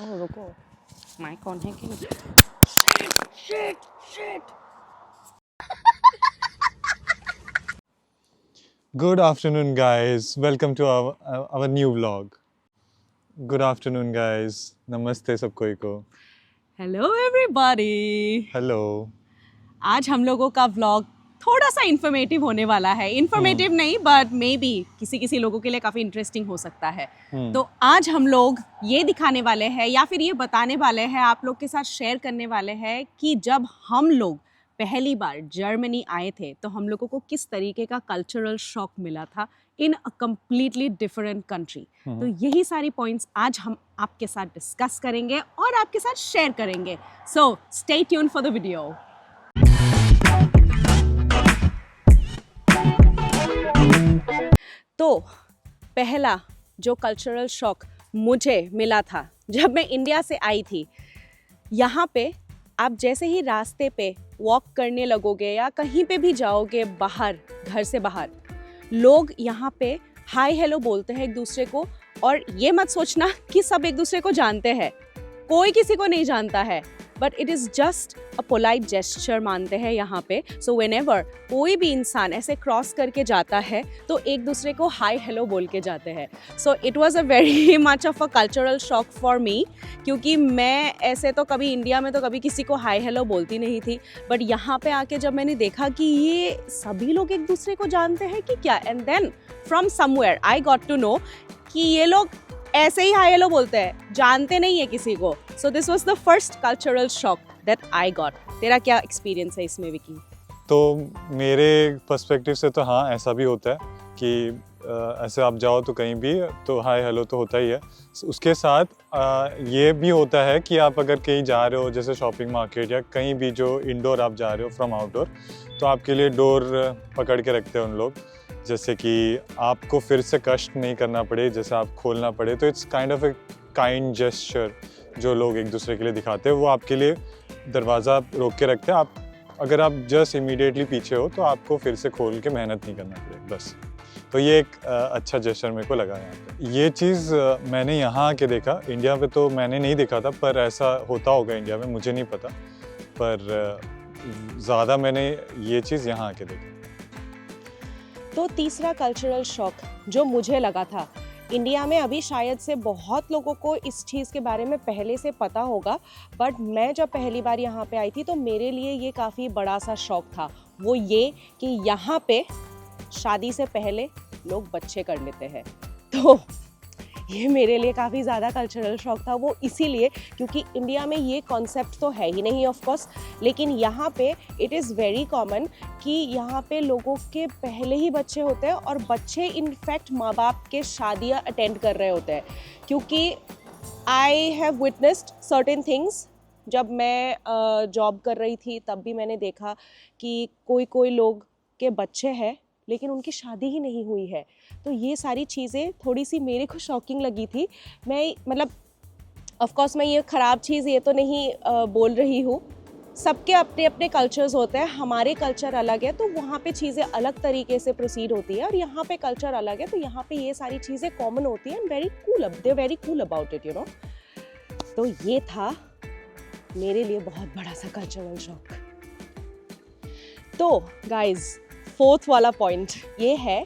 ओह रुको, mic on है कि नहीं? Shit. Good afternoon, guys. Welcome to our new vlog. Good afternoon, guys. Namaste सब कोई को. Hello everybody. Hello. आज हम लोगों का व्लॉग थोड़ा सा इन्फॉर्मेटिव होने वाला है। इन्फॉर्मेटिव नहीं, बट मे बी किसी लोगों के लिए काफ़ी इंटरेस्टिंग हो सकता है। तो आज हम लोग ये दिखाने वाले हैं या फिर ये बताने वाले हैं, आप लोग के साथ शेयर करने वाले हैं कि जब हम लोग पहली बार जर्मनी आए थे तो हम लोगों को किस तरीके का कल्चरल शॉक मिला था इन अ कम्प्लीटली डिफरेंट कंट्री। तो यही सारी पॉइंट्स आज हम आपके साथ डिस्कस करेंगे और आपके साथ शेयर करेंगे। So stay tune for the video. तो पहला जो कल्चरल शॉक मुझे मिला था जब मैं इंडिया से आई थी, यहाँ पे आप जैसे ही रास्ते पे वॉक करने लगोगे या कहीं पे भी जाओगे बाहर, घर से बाहर, लोग यहाँ पे हाय हेलो बोलते हैं एक दूसरे को। और ये मत सोचना कि सब एक दूसरे को जानते हैं, कोई किसी को नहीं जानता है, but it is just a polite gesture मानते हैं यहाँ पे। सो व्हेनेवर कोई भी इंसान ऐसे क्रॉस करके जाता है तो एक दूसरे को हाय हेलो बोल के जाते हैं। So it was a very much of a cultural shock for me, क्योंकि मैं ऐसे तो कभी इंडिया में तो कभी किसी को हाय हेलो बोलती नहीं थी, बट यहाँ पे आके जब मैंने देखा कि ये सभी लोग एक दूसरे को जानते हैं कि क्या, and then from somewhere I got to know कि ये लोग ऐसे ही हाय हेलो बोलते हैं, जानते नहीं है किसी को। So this was the first cultural shock that I got. तेरा क्या एक्सपीरियंस है इसमें, विकी? तो मेरे पर्सपेक्टिव से तो हाँ, ऐसा भी होता है कि ऐसे आप जाओ तो कहीं भी तो हाय हेलो तो होता ही है। उसके साथ ये भी होता है कि आप अगर कहीं जा रहे हो, जैसे शॉपिंग मार्केट या कहीं भी जो इंडोर आप जा रहे हो फ्रॉम आउटडोर, तो आपके लिए डोर पकड़ के रखते हैं उन लोग, जैसे कि आपको फिर से कष्ट नहीं करना पड़े, जैसे आप खोलना पड़े। तो it's kind of a kind gesture जो लोग एक दूसरे के लिए दिखाते हैं। वो आपके लिए दरवाज़ा रोक के रखते हैं। आप अगर आप जस्ट इमीडिएटली पीछे हो तो आपको फिर से खोल के मेहनत नहीं करना पड़े, बस। तो ये एक अच्छा जेस्चर मेरे को लगा यहाँ पे। ये चीज़ मैंने यहाँ आके देखा, इंडिया में तो मैंने नहीं देखा था, पर ऐसा होता होगा इंडिया में, मुझे नहीं पता, पर ज़्यादा मैंने ये चीज़ यहाँ आके देखी। तो तीसरा कल्चरल शॉक जो मुझे लगा था, इंडिया में अभी शायद से बहुत लोगों को इस चीज़ के बारे में पहले से पता होगा, बट मैं जब पहली बार यहाँ पे आई थी तो मेरे लिए ये काफ़ी बड़ा सा शौक था। वो ये कि यहाँ पे शादी से पहले लोग बच्चे कर लेते हैं। तो ये मेरे लिए काफ़ी ज़्यादा कल्चरल शॉक था। वो इसीलिए क्योंकि इंडिया में ये कॉन्सेप्ट तो है ही नहीं ऑफ कोर्स, लेकिन यहाँ पे इट इज़ वेरी कॉमन कि यहाँ पे लोगों के पहले ही बच्चे होते हैं और बच्चे इनफैक्ट माँ बाप के शादियाँ अटेंड कर रहे होते हैं। क्योंकि I have witnessed certain things. जब मैं जॉब कर रही थी तब भी मैंने देखा कि कोई लोग के बच्चे हैं लेकिन उनकी शादी ही नहीं हुई है। तो ये सारी चीज़ें थोड़ी सी मेरे को शॉकिंग लगी थी। मैं मतलब ऑफ कोर्स मैं ये ख़राब चीज़ ये तो नहीं बोल रही हूँ, सबके अपने अपने कल्चर्स होते हैं। हमारे कल्चर अलग है तो वहाँ पे चीज़ें अलग तरीके से प्रोसीड होती है, और यहाँ पे कल्चर अलग है तो यहाँ पे ये सारी चीज़ें कॉमन होती हैं। Very cool, they very cool about it, you know. तो ये था मेरे लिए बहुत बड़ा सा कल्चरल शॉक। तो गाइज, फोर्थ वाला पॉइंट ये है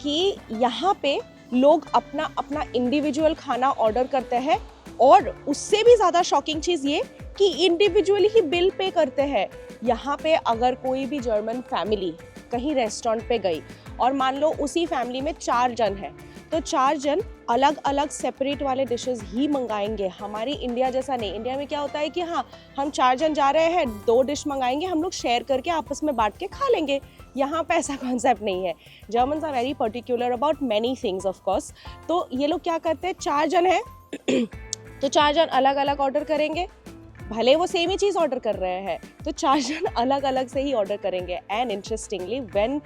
कि यहाँ पे लोग अपना अपना इंडिविजुअल खाना ऑर्डर करते हैं, और उससे भी ज़्यादा शॉकिंग चीज़ ये कि इंडिविजुअली ही बिल पे करते हैं। यहाँ पे अगर कोई भी जर्मन फैमिली कहीं रेस्टोरेंट पे गई और मान लो उसी फैमिली में 4 जन हैं, तो 4 जन अलग अलग सेपरेट वाले डिशेस ही मंगाएंगे। हमारी इंडिया जैसा नहीं। इंडिया में क्या होता है कि हाँ, हम 4 जन जा रहे हैं, 2 डिश मंगाएंगे, हम लोग शेयर करके आपस में बांट के खा लेंगे। यहाँ पे ऐसा कॉन्सेप्ट नहीं है। Germans are very particular about many things of course. तो ये लोग क्या करते हैं, 4 जन हैं तो 4 जन अलग अलग ऑर्डर करेंगे, भले वो सेम ही चीज़ ऑर्डर कर रहे हैं तो 4 जन अलग अलग से ही ऑर्डर करेंगे। And interestingly when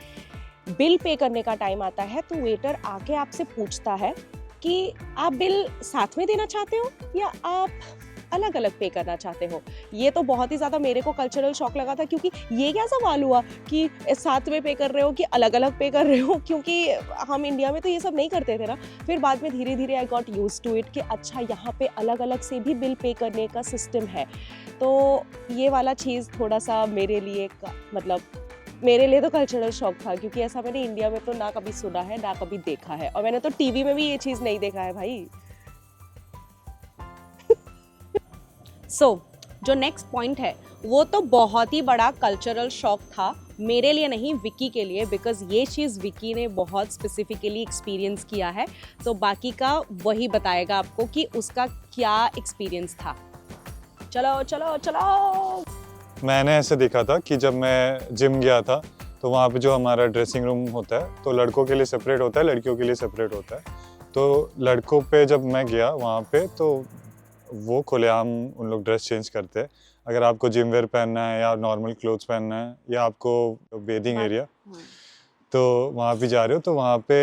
bill pay करने का टाइम आता है तो वेटर आके आपसे पूछता है कि आप बिल साथ में देना चाहते हो या आप अलग अलग पे करना चाहते हो। ये तो बहुत ही ज़्यादा मेरे को कल्चरल शॉक लगा था, क्योंकि ये क्या सवाल हुआ कि साथ में पे कर रहे हो कि अलग अलग पे कर रहे हो, क्योंकि हम इंडिया में तो ये सब नहीं करते थे ना। फिर बाद में धीरे धीरे I got use to it कि अच्छा यहाँ पे अलग अलग से भी बिल पे करने का सिस्टम है। तो ये वाला चीज़ थोड़ा सा मेरे लिए मतलब मेरे लिए तो कल्चरल शॉक था, क्योंकि ऐसा मैंने इंडिया में तो ना कभी सुना है ना कभी देखा है, और मैंने तो टीवी में भी ये चीज़ नहीं देखा है भाई। जो नेक्स्ट पॉइंट है वो तो बहुत ही बड़ा कल्चरल शॉक था मेरे लिए नहीं, विकी के लिए, बिकॉज ये चीज़ विकी ने बहुत स्पेसिफिकली एक्सपीरियंस किया है। तो बाकी का वही बताएगा आपको कि उसका क्या एक्सपीरियंस था। चलो चलो चलो। मैंने ऐसे देखा था कि जब मैं जिम गया था तो वहाँ पे जो हमारा ड्रेसिंग रूम होता है तो लड़कों के लिए सेपरेट होता है, लड़कियों के लिए सेपरेट होता है। तो लड़कों पे जब मैं गया वहाँ पे तो वो खुलेआम उन लोग ड्रेस चेंज करते हैं। अगर आपको जिम वेयर पहनना है या नॉर्मल क्लोथ्स पहनना है या आपको बेदिंग एरिया तो वहाँ भी जा रहे हो तो वहाँ पे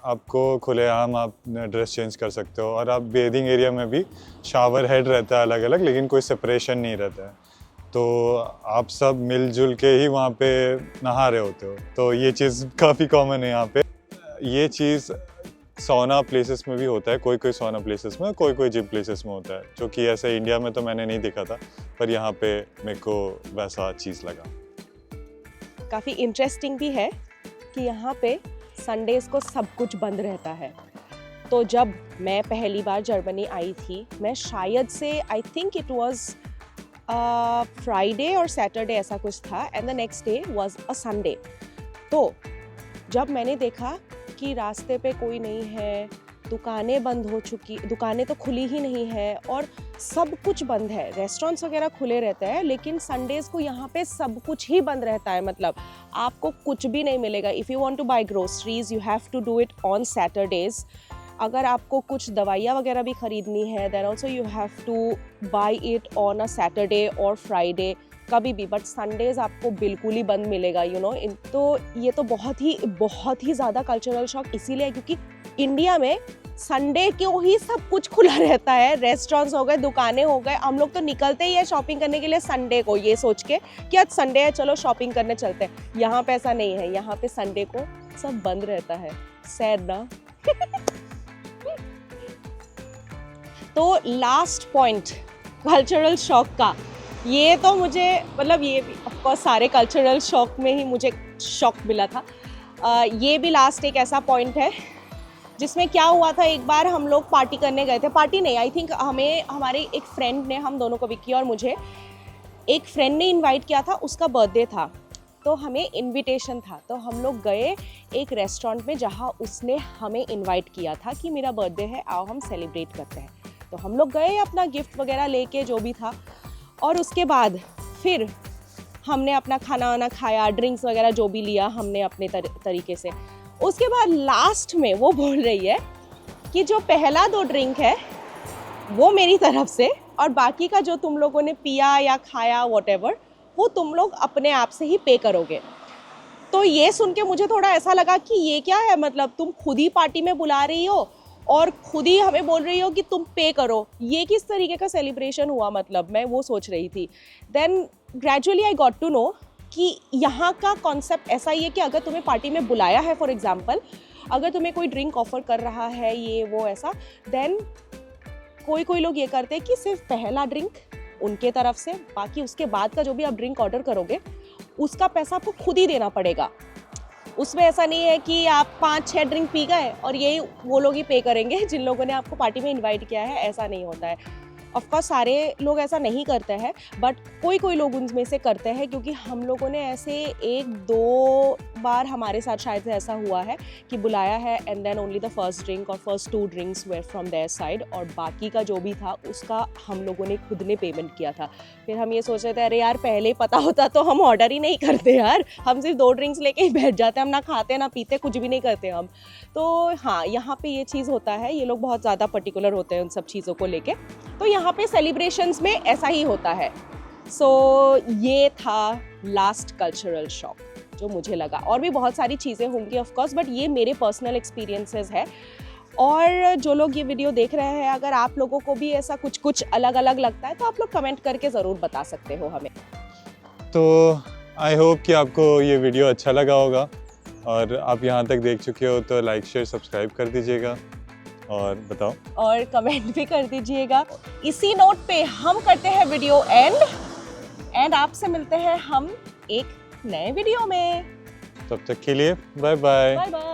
आपको खुलेआम आप ड्रेस चेंज कर सकते हो। और आप बेदिंग एरिया में भी शावर हेड रहता है अलग अलग, लेकिन कोई सेपरेशन नहीं रहता है। तो आप सब मिलजुल के ही वहाँ पे नहा रहे होते हो। तो ये चीज़ काफ़ी कॉमन है यहाँ पे। ये चीज़ सौना प्लेसेस में भी होता है, कोई कोई सौना प्लेसेस में, कोई कोई जिम प्लेसेस में होता है, जो कि ऐसे इंडिया में तो मैंने नहीं देखा था, पर यहाँ पे मेरे को वैसा चीज़ लगा। काफ़ी इंटरेस्टिंग भी है कि यहाँ पे संडेज़ को सब कुछ बंद रहता है। तो जब मैं पहली बार जर्मनी आई थी, मैं शायद से I think it was Friday और सैटरडे ऐसा कुछ था, and the next day was a Sunday. तो जब मैंने देखा कि रास्ते पे कोई नहीं है, दुकानें बंद हो चुकी, दुकानें तो खुली ही नहीं है और सब कुछ बंद है, रेस्टोरेंट्स वगैरह खुले रहते हैं, लेकिन संडेज़ को यहाँ पे सब कुछ ही बंद रहता है। मतलब आपको कुछ भी नहीं मिलेगा। If you want to buy groceries you have to do it on Saturdays. अगर आपको कुछ दवाइयाँ वगैरह भी ख़रीदनी है then also you have to buy it on a Saturday और फ्राइडे, कभी भी। बट संडेज़ आपको बिल्कुल ही बंद मिलेगा, यू नो। तो ये तो बहुत ही ज़्यादा कल्चरल शॉक इसीलिए है क्योंकि इंडिया में संडे को ही सब कुछ खुला रहता है। रेस्टोरेंट्स हो गए, दुकानें हो गए, हम लोग तो निकलते ही है शॉपिंग करने के लिए संडे को, ये सोच के कि आज संडे है चलो शॉपिंग करने चलते हैं। यहाँ पे ऐसा नहीं है, यहाँ पे संडे को सब बंद रहता है। सैड ना। तो लास्ट पॉइंट कल्चरल शॉक का, ये तो मुझे मतलब ये भी ऑफकोर्स सारे कल्चरल शॉक में ही मुझे शॉक मिला था। ये भी लास्ट एक ऐसा पॉइंट है जिसमें क्या हुआ था, एक बार हम लोग पार्टी करने गए थे। पार्टी नहीं, आई थिंक हमें हमारे एक फ्रेंड ने, हम दोनों को, विक्की और मुझे, एक फ्रेंड ने इनवाइट किया था, उसका बर्थडे था तो हमें इनविटेशन था। तो हम लोग गए एक रेस्टोरेंट में जहाँ उसने हमें इनवाइट किया था कि मेरा बर्थडे है, आओ हम सेलिब्रेट करते हैं। तो हम लोग गए अपना गिफ्ट वगैरह लेके, जो भी था, और उसके बाद फिर हमने अपना खाना वाना खाया, ड्रिंक्स वगैरह जो भी लिया हमने अपने तरीके से। उसके बाद लास्ट में वो बोल रही है कि जो पहला 2 ड्रिंक है वो मेरी तरफ से, और बाकी का जो तुम लोगों ने पिया या खाया व्हाटएवर वो तुम लोग अपने आप से ही पे करोगे। तो ये सुन के मुझे थोड़ा ऐसा लगा कि ये क्या है, मतलब तुम खुद ही पार्टी में बुला रही हो और खुद ही हमें बोल रही हो कि तुम पे करो, ये किस तरीके का सेलिब्रेशन हुआ, मतलब मैं वो सोच रही थी। Then gradually I got to know कि यहाँ का कॉन्सेप्ट ऐसा ही है कि अगर तुम्हें पार्टी में बुलाया है, फॉर एग्जांपल अगर तुम्हें कोई ड्रिंक ऑफर कर रहा है ये वो ऐसा, देन कोई लोग ये करते हैं कि सिर्फ पहला ड्रिंक उनके तरफ से, बाकी उसके बाद का जो भी आप ड्रिंक ऑर्डर करोगे उसका पैसा आपको खुद ही देना पड़ेगा। उसमें ऐसा नहीं है कि आप 5-6 ड्रिंक पी गए और यही वो लोग ही पे करेंगे जिन लोगों ने आपको पार्टी में इनवाइट किया है, ऐसा नहीं होता है। ऑफकोर्स सारे लोग ऐसा नहीं करते हैं, बट कोई लोग उनमें से करते हैं, क्योंकि हम लोगों ने ऐसे 1-2 बार हमारे साथ शायद से ऐसा हुआ है कि बुलाया है and then only the first drink और first 2 drinks were from their side, और बाकी का जो भी था उसका हम लोगों ने खुद ने पेमेंट किया था। फिर हम ये सोच रहे थे अरे यार पहले ही पता होता तो हम ऑर्डर ही नहीं करते यार, हम सिर्फ 2 ड्रिंक्स लेके ही बैठ जाते, हम ना खाते ना पीते, कुछ भी नहीं करते हम। तो हाँ, यहाँ पे ये चीज़ होता है, ये लोग बहुत ज़्यादा पर्टिकुलर होते हैं उन सब चीज़ों को लेके। तो यहाँ पे सेलिब्रेशंस में ऐसा ही होता है। सो ये था लास्ट कल्चरल शॉक जो मुझे लगा, और भी बहुत सारी चीज़ें होंगी ऑफ कोर्स, बट ये मेरे पर्सनल एक्सपीरियंसेस है। और जो लोग ये वीडियो देख रहे हैं, अगर आप लोगों को भी ऐसा कुछ कुछ अलग अलग लगता है तो आप लोग कमेंट करके ज़रूर बता सकते हो हमें। तो आई होप कि आपको ये वीडियो अच्छा लगा होगा, और आप यहाँ तक देख चुके हो तो लाइक शेयर सब्सक्राइब कर दीजिएगा, और बताओ और कमेंट भी कर दीजिएगा। इसी नोट पे हम करते हैं वीडियो एंड आपसे मिलते हैं हम एक नए वीडियो में। तब तक के लिए बाय बाय। Bye bye.